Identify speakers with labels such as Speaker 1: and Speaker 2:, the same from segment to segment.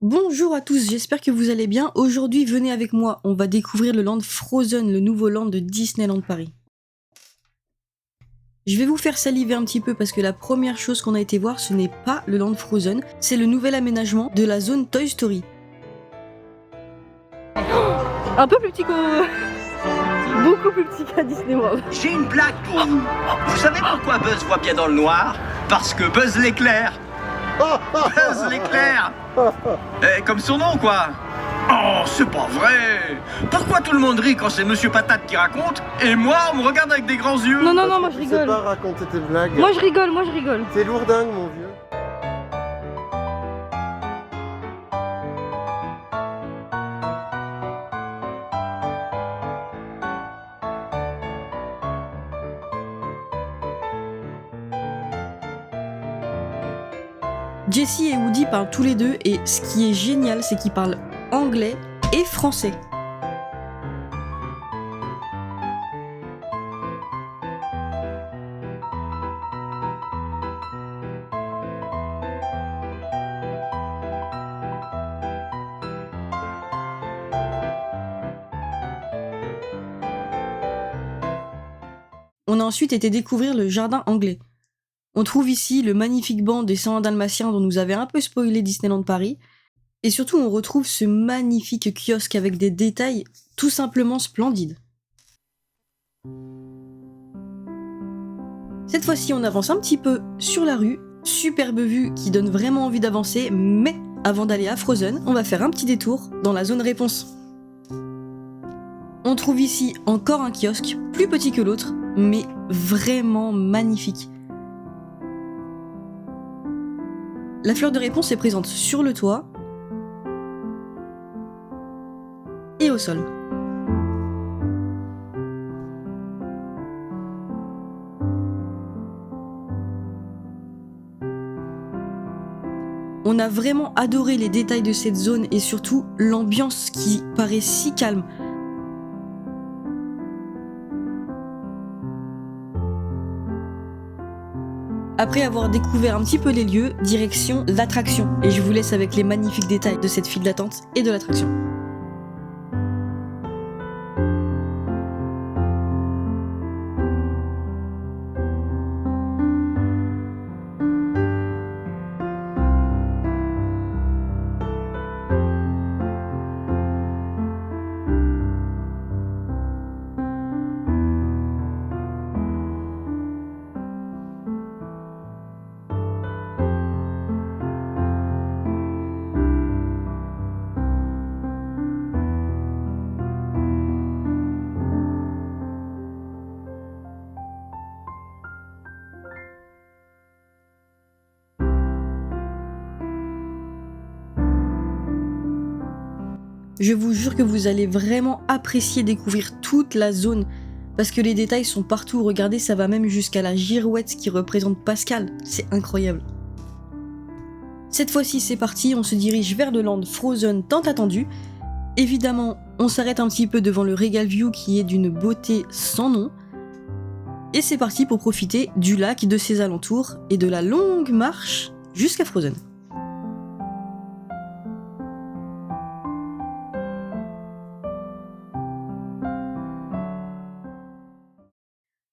Speaker 1: Bonjour à tous, j'espère que vous allez bien. Aujourd'hui, venez avec moi, on va découvrir le land Frozen, le nouveau land de Disneyland Paris. Je vais vous faire saliver un petit peu parce que la première chose qu'on a été voir, ce n'est pas le land Frozen, c'est le nouvel aménagement de la zone Toy Story. Un peu plus petit que... Beaucoup plus petit qu'à Disney World.
Speaker 2: J'ai une blague pour vous. Vous savez pourquoi Buzz voit bien dans le noir? Parce que Buzz l'éclair. Buzz l'éclair. Comme son nom, quoi. Oh, c'est pas vrai. Pourquoi tout le monde rit quand c'est Monsieur Patate qui raconte et moi, on me regarde avec des grands yeux?
Speaker 1: Non, moi je rigole.
Speaker 3: Tu sais pas raconter tes blagues.
Speaker 1: Moi je rigole.
Speaker 3: C'est lourdingue, mon vieux.
Speaker 1: Jessie et Woody parlent tous les deux et ce qui est génial, c'est qu'ils parlent anglais et français. On a ensuite été découvrir le jardin anglais. On trouve ici le magnifique banc des 101 Dalmatiens dont nous avait un peu spoilé Disneyland Paris. Et surtout, on retrouve ce magnifique kiosque avec des détails tout simplement splendides. Cette fois-ci, on avance un petit peu sur la rue. Superbe vue qui donne vraiment envie d'avancer, mais avant d'aller à Frozen, on va faire un petit détour dans la zone réponse. On trouve ici encore un kiosque, plus petit que l'autre, mais vraiment magnifique. La fleur de réponse est présente sur le toit et au sol. On a vraiment adoré les détails de cette zone et surtout l'ambiance qui paraît si calme. Après avoir découvert un petit peu les lieux, direction l'attraction. Et je vous laisse avec les magnifiques détails de cette file d'attente et de l'attraction. Je vous jure que vous allez vraiment apprécier découvrir toute la zone parce que les détails sont partout. Regardez, ça va même jusqu'à la girouette qui représente Pascal. C'est incroyable. Cette fois-ci, c'est parti. On se dirige vers le land Frozen tant attendu. Évidemment, on s'arrête un petit peu devant le Regal View qui est d'une beauté sans nom. Et c'est parti pour profiter du lac, de ses alentours et de la longue marche jusqu'à Frozen.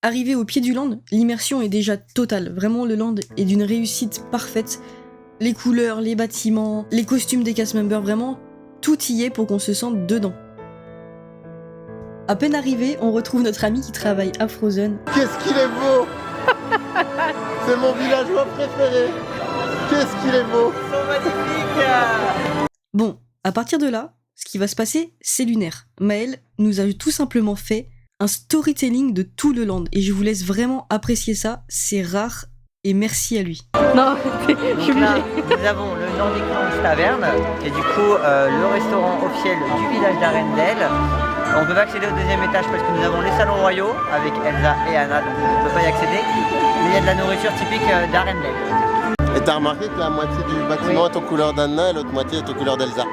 Speaker 1: Arrivé au pied du land, l'immersion est déjà totale. Vraiment, le land est d'une réussite parfaite. Les couleurs, les bâtiments, les costumes des cast members, vraiment, tout y est pour qu'on se sente dedans. À peine arrivé, on retrouve notre ami qui travaille à Frozen.
Speaker 3: Qu'est-ce qu'il est beau. C'est mon villageois préféré. Qu'est-ce qu'il est beau.
Speaker 2: Ils sont magnifiques.
Speaker 1: Bon, à partir de là, ce qui va se passer, c'est lunaire. Maël nous a tout simplement fait un storytelling de tout le land et je vous laisse vraiment apprécier ça, c'est rare et merci à lui. Non, je suis
Speaker 4: Donc là,
Speaker 1: obligée.
Speaker 4: nous avons le Nordic Lounge Taverne, qui est du coup le restaurant officiel du village d'Arendelle. On ne peut pas accéder au deuxième étage parce que nous avons les salons royaux avec Elsa et Anna, donc on ne peut pas y accéder. Mais il y a de la nourriture typique d'Arendelle.
Speaker 3: Et t'as remarqué que la moitié du bâtiment est aux couleurs d'Anna et l'autre moitié est aux couleurs d'Elsa.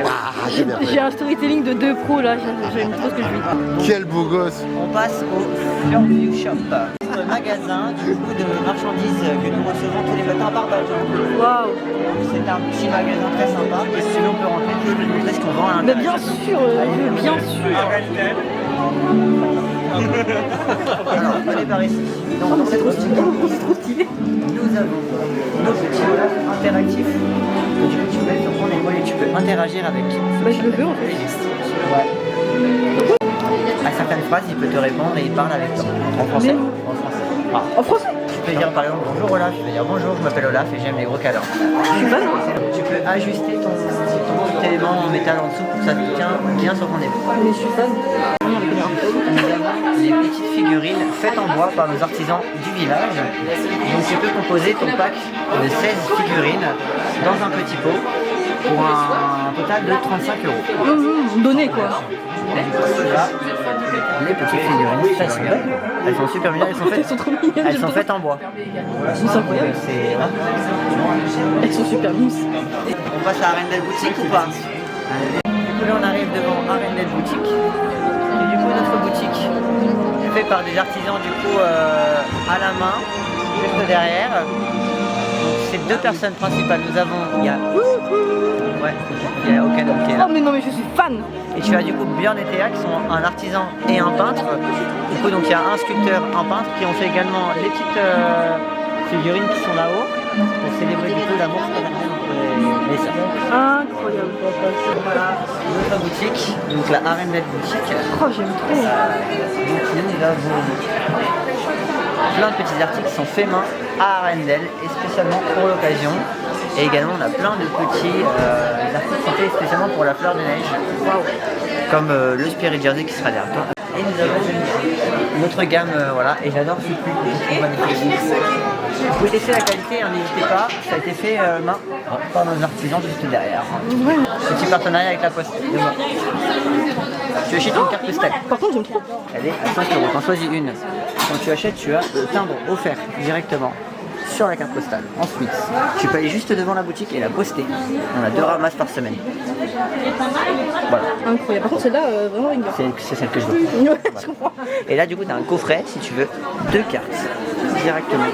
Speaker 3: Ah, j'ai bien fait.
Speaker 1: J'ai un storytelling de 2 pros là, j'aime trop ce que je vis.
Speaker 3: Quel beau gosse.
Speaker 4: On passe au Fairview Shop, notre magasin du coup de marchandises que nous recevons tous les matins à Barbage.
Speaker 1: Waouh.
Speaker 4: C'est un petit magasin très sympa. Et si on peut rentrer, je vais vous montrer ce qu'on vend à
Speaker 1: Mais
Speaker 4: l'intérieur.
Speaker 1: bien sûr, bien sûr.
Speaker 4: Alors, on est par ici. Donc, dans cette boutique, nous avons nos petits Olaf interactifs. Du coup, tu peux sur ton épaule et tu peux interagir avec.
Speaker 1: Bah, je le veux en fait.
Speaker 4: Ouais. À certaines phrases, il peut te répondre et il parle avec toi. En français.
Speaker 1: Mais-
Speaker 4: En français. Ah.
Speaker 1: En français.
Speaker 4: Tu peux dire par exemple bonjour Olaf, tu peux dire bonjour, je m'appelle Olaf et j'aime les gros câlins. Tu peux ajuster ton petit élément en métal en dessous pour que ça te tienne bien sur ton épaule.
Speaker 1: Mais je suis fan.
Speaker 4: Nous avons des petites figurines faites en bois par nos artisans du village. Donc tu peux composer ton pack de 16 figurines dans un petit pot pour un total de 35 €.
Speaker 1: Donné quoi.
Speaker 4: Et du coup, là, les petites figurines, elles sont super bien,
Speaker 1: Elles sont trop mignonnes.
Speaker 4: elles sont faites en bois.
Speaker 1: C'est incroyable. Elles sont super lousses.
Speaker 4: On passe à Arendelle Boutique ou pas? Du coup là on arrive devant Arendelle Boutique. Et du coup notre boutique est faite par des artisans du coup à la main, juste derrière. Donc c'est 2 personnes principales. Nous avons, il y a Okan qui est là.
Speaker 1: Oh mais non mais je suis fan.
Speaker 4: Et tu as du coup Björn et Théa qui sont un artisan et un peintre. Du coup donc il y a un sculpteur, un peintre qui ont fait également les petites figurines qui sont là-haut pour célébrer du coup l'amour fraternel entre les sœurs.
Speaker 1: Incroyable.
Speaker 4: Voilà notre boutique, donc la Arendelle Boutique.
Speaker 1: Oh j'aime trop.
Speaker 4: Donc nous avons plein de petits articles qui sont faits main à Arendelle et spécialement pour l'occasion. Et également on a plein de petits articles qui sont faits spécialement pour la fleur de neige. Comme le Spirit Jersey qui sera derrière toi. Et nous avons notre gamme, voilà, et j'adore ce pull, vous pouvez tester la qualité, hein, n'hésitez pas, ça a été fait main par nos artisans juste derrière. Petit partenariat avec la Poste. Tu achètes une carte postale.
Speaker 1: Par contre j'aime trop.
Speaker 4: Elle est à 5 €, t'en choisis une. Quand tu achètes, tu as le timbre offert directement sur la carte postale. Ensuite, tu peux aller juste devant la boutique et la poster. On a 2 ramasses par semaine. Voilà,
Speaker 1: Incroyable. Par contre celle-là, vraiment une
Speaker 4: c'est celle que je veux.
Speaker 1: Ouais, je comprends.
Speaker 4: Et là, du coup, tu as un coffret, si tu veux, 2 cartes directement.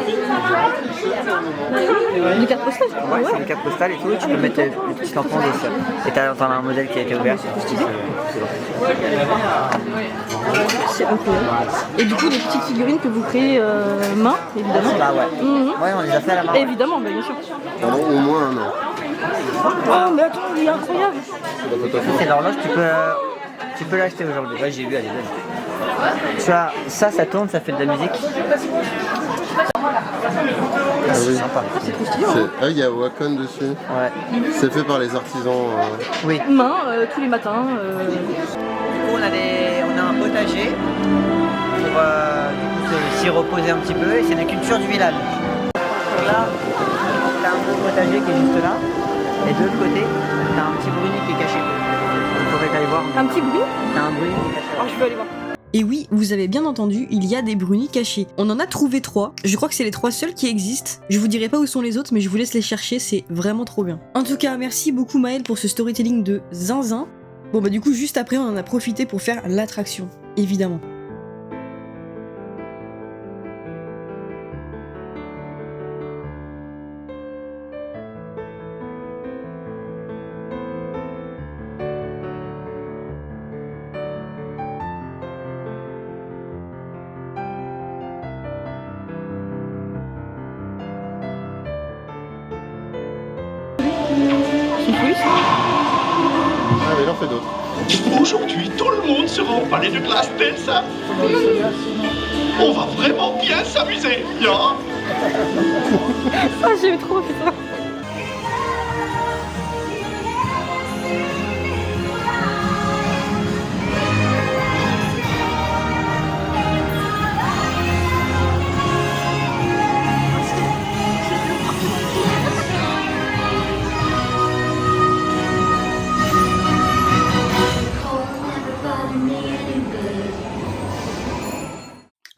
Speaker 1: Des cartes postales.
Speaker 4: Ouais, c'est une carte postale et tout, tu peux mettre le petit enfant dessus. Et t'as un modèle qui a été ouvert.
Speaker 1: C'est incroyable. Et du coup, les petites figurines que vous créez main, évidemment.
Speaker 4: Là, ouais. Ouais, on les a fait à la main. Ouais.
Speaker 1: Évidemment, bah, bien sûr.
Speaker 3: Pendant au moins un an.
Speaker 1: Oh, mais attends, il est incroyable.
Speaker 4: Ça, c'est l'horloge, tu peux l'acheter aujourd'hui. Ouais, j'ai vu, elle est belle. Tu vois, ça tourne, ça fait de la musique.
Speaker 3: Ah oui.
Speaker 4: Sympa.
Speaker 3: Ah, il y a Wacom dessus.
Speaker 4: Ouais.
Speaker 3: C'est fait par les artisans.
Speaker 4: Oui.
Speaker 1: Main, tous les matins.
Speaker 4: Du coup, on a un potager pour s'y reposer un petit peu et c'est la culture du village. Là, t'as un gros potager qui est juste là et de l'autre côté, t'as un petit bruni qui est caché. Il faudrait aller voir.
Speaker 1: Un petit bruit.
Speaker 4: T'as un bruni qui est caché.
Speaker 1: Oh, je peux aller voir. Et oui, vous avez bien entendu, il y a des brunis cachés. On en a trouvé 3. Je crois que c'est les 3 seuls qui existent. Je vous dirai pas où sont les autres, mais je vous laisse les chercher, c'est vraiment trop bien. En tout cas, merci beaucoup Maëlle pour ce storytelling de zinzin. Bon bah du coup, juste après, on en a profité pour faire l'attraction, évidemment. C'est plus
Speaker 3: Ah, mais il en fait d'autres.
Speaker 5: Aujourd'hui, tout le monde sera au palais de glace d'Elsa. On va vraiment bien s'amuser, ya.
Speaker 1: Ah, j'aime trop ça.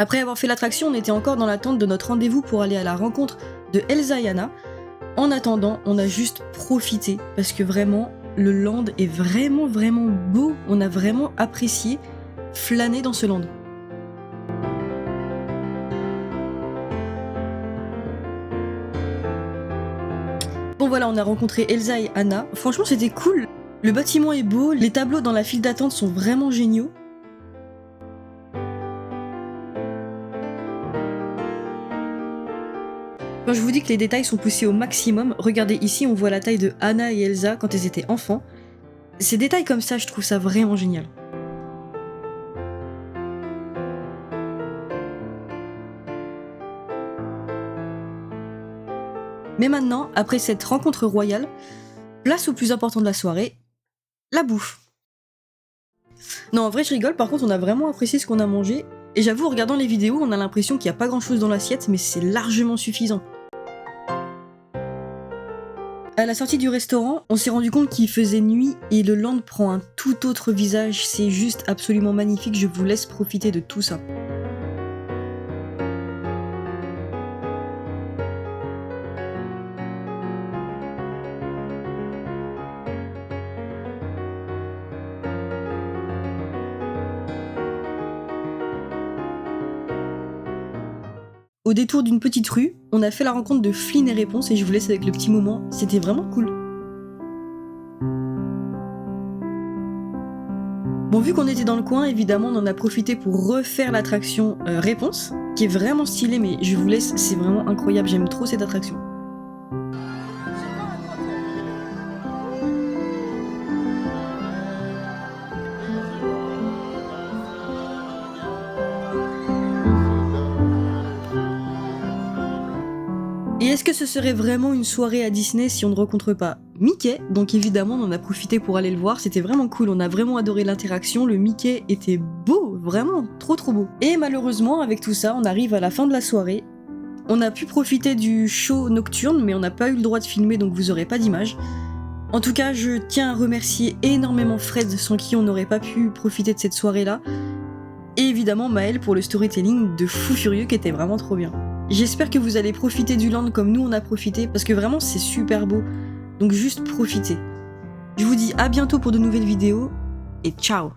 Speaker 1: Après avoir fait l'attraction, on était encore dans l'attente de notre rendez-vous pour aller à la rencontre de Elsa et Anna. En attendant, on a juste profité parce que vraiment, le land est vraiment beau. On a vraiment apprécié flâner dans ce land. Bon voilà, on a rencontré Elsa et Anna. Franchement, c'était cool. Le bâtiment est beau, les tableaux dans la file d'attente sont vraiment géniaux. Quand je vous dis que les détails sont poussés au maximum, regardez ici, on voit la taille de Anna et Elsa quand elles étaient enfants. Ces détails comme ça, je trouve ça vraiment génial. Mais maintenant, après cette rencontre royale, place au plus important de la soirée, la bouffe. Non, en vrai, je rigole, par contre, on a vraiment apprécié ce qu'on a mangé. Et j'avoue, en regardant les vidéos, on a l'impression qu'il n'y a pas grand chose dans l'assiette, mais c'est largement suffisant. À la sortie du restaurant, on s'est rendu compte qu'il faisait nuit et le land prend un tout autre visage. C'est juste absolument magnifique, je vous laisse profiter de tout ça. Au détour d'une petite rue, on a fait la rencontre de Flynn et Réponse et je vous laisse avec le petit moment, c'était vraiment cool. Bon, vu qu'on était dans le coin, évidemment, on en a profité pour refaire l'attraction Réponse, qui est vraiment stylée, mais je vous laisse, c'est vraiment incroyable, j'aime trop cette attraction. Et est-ce que ce serait vraiment une soirée à Disney si on ne rencontre pas Mickey? Donc évidemment, on en a profité pour aller le voir, c'était vraiment cool, on a vraiment adoré l'interaction, le Mickey était beau, vraiment trop beau. Et malheureusement, avec tout ça, on arrive à la fin de la soirée. On a pu profiter du show nocturne, mais on n'a pas eu le droit de filmer, donc vous aurez pas d'image. En tout cas, je tiens à remercier énormément Fred, sans qui on n'aurait pas pu profiter de cette soirée-là. Et évidemment Maël pour le storytelling de fou furieux qui était vraiment trop bien. J'espère que vous allez profiter du land comme nous on a profité, parce que vraiment c'est super beau, donc juste profitez. Je vous dis à bientôt pour de nouvelles vidéos, et ciao!